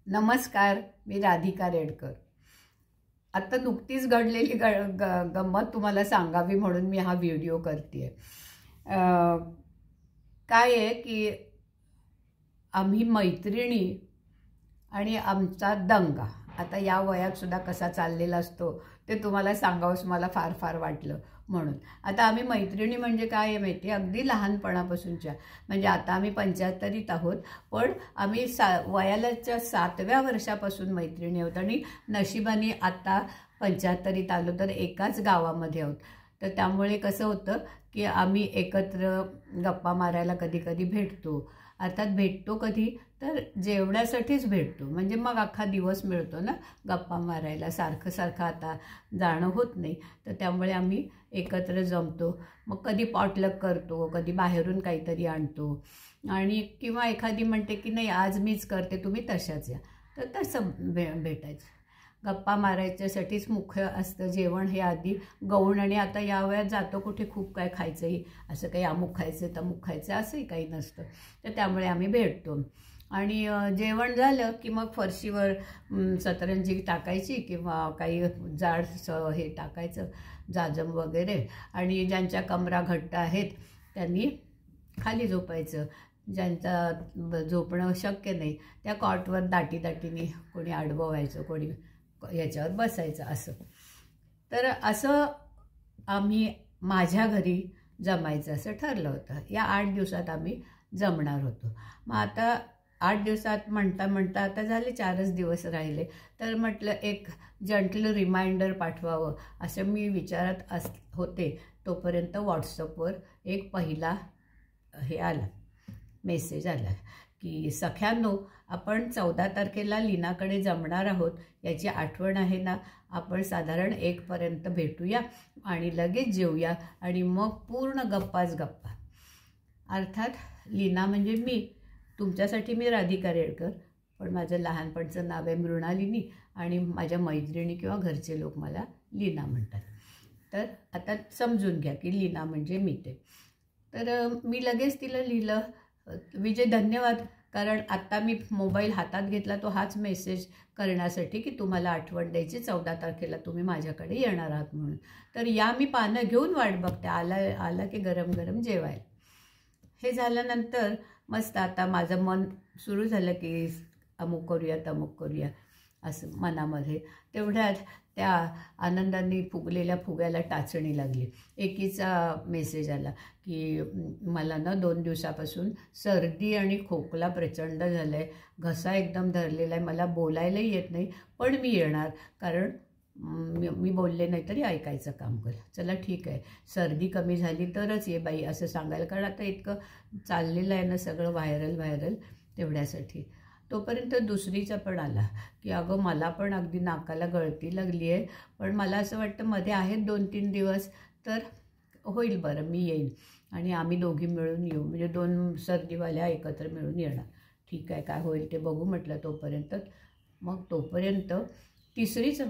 नमस्कार, मी राधिका रेडकर। आता नुकतीच घडलेली गंमत तुम्हाला सांगावी म्हणून मी हा व्हिडिओ करते। काय आहे की आम्ही मैत्रिणी आणि आमचा दंगा आता या वयात सुद्धा कसा चाललेला असतो ते तुम्हाला सांगावंच मला फार फार वाटलं म्हणून। आता आम्ही मैत्रिणी म्हणजे काय आहे माहिती, अगदी लहानपणापासूनच्या, म्हणजे आता आम्ही 75रीत आहोत, पण आम्ही वयाच्या 7व्या वर्षापासून मैत्रिणी आहोत आणि नशिबाने आता 75रीत आलो तर एकाच गावामध्ये आहोत। तर त्यामुळे कसं होतं की आम्ही एकत्र गप्पा मारायला कधी कधी भेटतो। अर्थात भेटतो कधी तर जेवण्यासाठीच भेटतो, म्हणजे मग अख्खा दिवस मिळतो ना गप्पा मारायला, सारखं सारखं आता जाणं होत नाही। तर त्यामुळे आम्ही एकत्र जमतो, मग कधी पॉटलक करतो, कधी बाहेरून काहीतरी आणतो आणि किंवा एखादी म्हणते की नाही आज मीच करते तुम्ही तशाच या, तर तसं भेटायचं। गप्पा मारायच्यासाठीच मुख्य असतं जेवण हे आधी गौण, आणि आता या वयात जातो कुठे खूप काय खायचंही, असं काही अमुक खायचं तमुक खायचं असंही काही नसतं। तर त्यामुळे आम्ही भेटतो आणि जेवण झालं की मग फरशीवर सतरंजी टाकायची किंवा काही जाड हे टाकायचं, जाजम वगैरे, आणि ज्यांच्या कमरा घट्ट आहेत त्यांनी खाली झोपायचं, ज्यांचा झोपणं शक्य नाही त्या कॉटवर दाटीने कोणी आडवं व्हायचं, कोणी याच्यावर बसायचं असं। तर असं आम्ही माझ्या घरी जमायचं असं ठरलं होतं। या 8 दिवसात आम्ही जमणार होतो। मग आता 8 दिवसात म्हणता आता झाले 4च दिवस राहिले, तर म्हटलं एक जंटल रिमाइंडर पाठवावं असं मी विचारत होते, तोपर्यंत व्हॉट्सअपवर एक पहिला हे आला, मेसेज आला की सख्यांनो, आपण 14 तारखेला लीनाकडे जमणार आहोत, याची आठवण आहे ना, आपण साधारण 1 पर्यंत भेटूया आणि लगेच जेवूया आणि मग पूर्ण गप्पाच गप्पा। अर्थात लीना म्हणजे मी, तुमच्यासाठी मी राधिका रेडकर, पण माझं लहानपणचं नाव आहे मृणालिनी आणि माझ्या मैत्रिणी किंवा घरचे लोक मला लीना म्हणतात। तर आता समजून घ्या की लीना म्हणजे मी ते। तर मी लगेच तिला लिहिलं, विजय धन्यवाद, कारण आत्ता मी मोबाईल हातात घेतला तो हाच मेसेज करण्यासाठी की तुम्हाला आठवण द्यायची 14 तारखेला तुम्ही माझ्याकडे येणार आहात म्हणून। तर या मी पानं घेऊन वाट बघते, आला की गरम गरम जेवायला। हे झाल्यानंतर मस्त आता माझं मन सुरू झालं की अमुक करूया तमुक करूया असं मनामध्ये। तेवढ्यात त्या आनंदाने फुगलेल्या फुग्याला टाचणी लागली। एकीचा मेसेज आला की मला ना 2 दिवसापासून सर्दी आणि खोकला प्रचंड झाला आहे, घसा एकदम धरलेला आहे, मला बोलायलाही येत नाही, पण मी येणार, कारण मी बोलले नाही तरी ऐकायचं काम कर। चला ठीक आहे, सर्दी कमी झाली तरच ये बाई असं सांगायला, कारण आता इतकं चाललेलं आहे ना सगळं व्हायरल तेवढ्यासाठी। तोपर्यंत दुसरीचा पण आला की अगं मला पण अगदी नाकाला गळती लागली आहे, पण मला असं वाटतं मध्ये आहेत 2-3 दिवस तर होईल बरं, मी येईन आणि आम्ही दोघी मिळून येऊ, म्हणजे 2 सर्दीवाल्या एकत्र मिळून येणार। ठीक आहे, काय होईल ते बघू म्हटलं तोपर्यंत। मग तोपर्यंत तिसरीच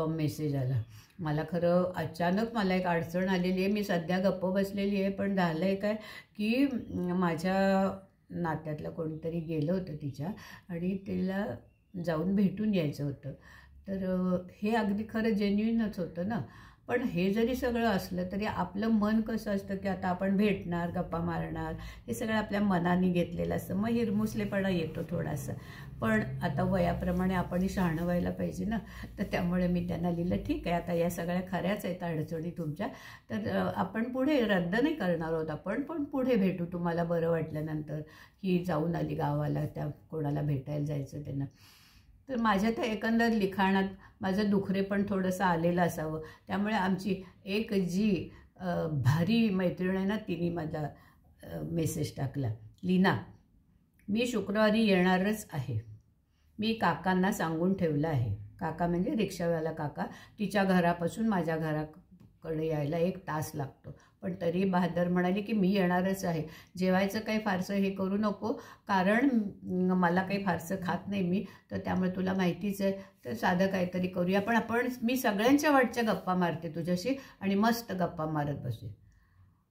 मेसेज आला। मला खरं अचानक मला एक अडचण आलेली आहे, मी सध्या गप्प बसलेली आहे, पण झालं आहे काय की माझ्या नात्यातलं कोणीतरी गेलं होतं तिच्या आणि तिला जाऊन भेटून यायचं होतं। तर हे अगदी खरं जेन्युइनच होतं ना, पण हे जरी सगळं असलं तरी आपलं मन कसं असतं की आता आपण भेटणार, गप्पा मारणार, हे सगळं आपल्या मनाने घेतलेलं असतं, मग हिरमुसलेपणा येतो थोडासा। पण आता वयाप्रमाणे आपण शहाणं व्हायला पाहिजे ना, तर त्यामुळे मी त्यांना लिहिलं ठीक आहे, आता या सगळ्या खऱ्याच आहेत अडचणी तुमच्या, तर आपण पुढे रद्द नाही करणार आहोत, आपण पण पुढे भेटू तुम्हाला बरं वाटल्यानंतर। ही जाऊन आली गावाला, त्या कोणाला भेटायला जायचं त्यांना। तर माझ्या त्या एकंदर लिखाणात माझं दुखरे पण थोडंसं आलेलं असावं, त्यामुळे आमची एक जी भारी मैत्रीण आहे ना, तिने माझा मेसेज टाकला, लीना मी शुक्रवारी येणारच आहे, मी काकांना सांगून ठेवलं आहे। काका म्हणजे रिक्षावाला काका, तिच्या घरापासून माझ्या घराकडे यायला 1 तास लागतो, पण तरी बहादर म्हणाली की मी येणारच आहे, जेवायचं काही फारसं हे करू नको, कारण मला काही फारसं खात नाही मी, तर त्यामुळे तुला माहितीच आहे, तर साधं काहीतरी करूया, पण मी सगळ्यांच्या वाटच्या गप्पा मारते तुझ्याशी आणि मस्त गप्पा मारत बसूया।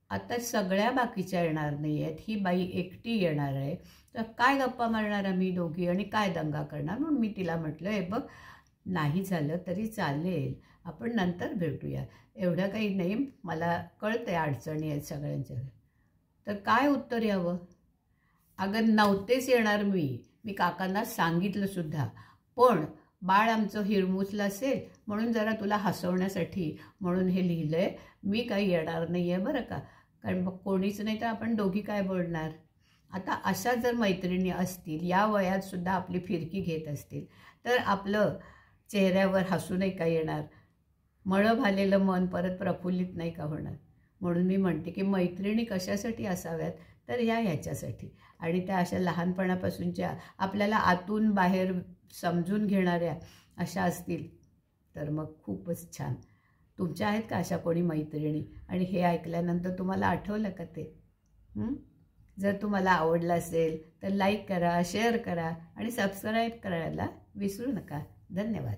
आता सगळ्या बाकीच्या येणार नाही आहेत, ही बाई एकटी येणार आहे, तर काय गप्पा मारणार आम्ही दोघी आणि काय दंगा करणार. म्हणून मी तिला म्हटलं, हे बघ, नाही झालं तरी चालेल, आपण नंतर भेटूया, एवढं काही नाही, मला कळतंय अडचणी आहेत सगळ्यांच्या. तर काय उत्तर यावं. अगं नव्हतेच येणार मी काकांना सांगितलं सुद्धा, पण बाळ आमचं हिरमुसलं असेल म्हणून जरा तुला हसवण्यासाठी म्हणून हे लिहिलं आहे. मी काही येणार नाही आहे बरं का, कारण मग कोणीच नाही तर आपण दोघी काय बोलणार. आता अशा जर मैत्रिणी असतील, या वयातसुद्धा आपली फिरकी घेत असतील, तर आपलं चेहऱ्यावर हसू नाही का येणार, मळं झालेलं मन परत प्रफुल्लित नाही का होणार. म्हणून मी म्हणते की मैत्रिणी कशासाठी असाव्यात, तर ह्याच्यासाठी. आणि त्या अशा लहानपणापासूनच्या आपल्याला आतून बाहेर समजून घेणाऱ्या अशा असतील तर मग खूपच छान. तुमच्या आहेत का अशा कोणी मैत्रिणी? आणि हे ऐकल्यानंतर तुम्हाला आठवलं का ते? जर तुम्हाला आवडलं असेल तर लाईक करा, शेअर करा आणि सबस्क्राईब करायला विसरू नका. धन्यवाद.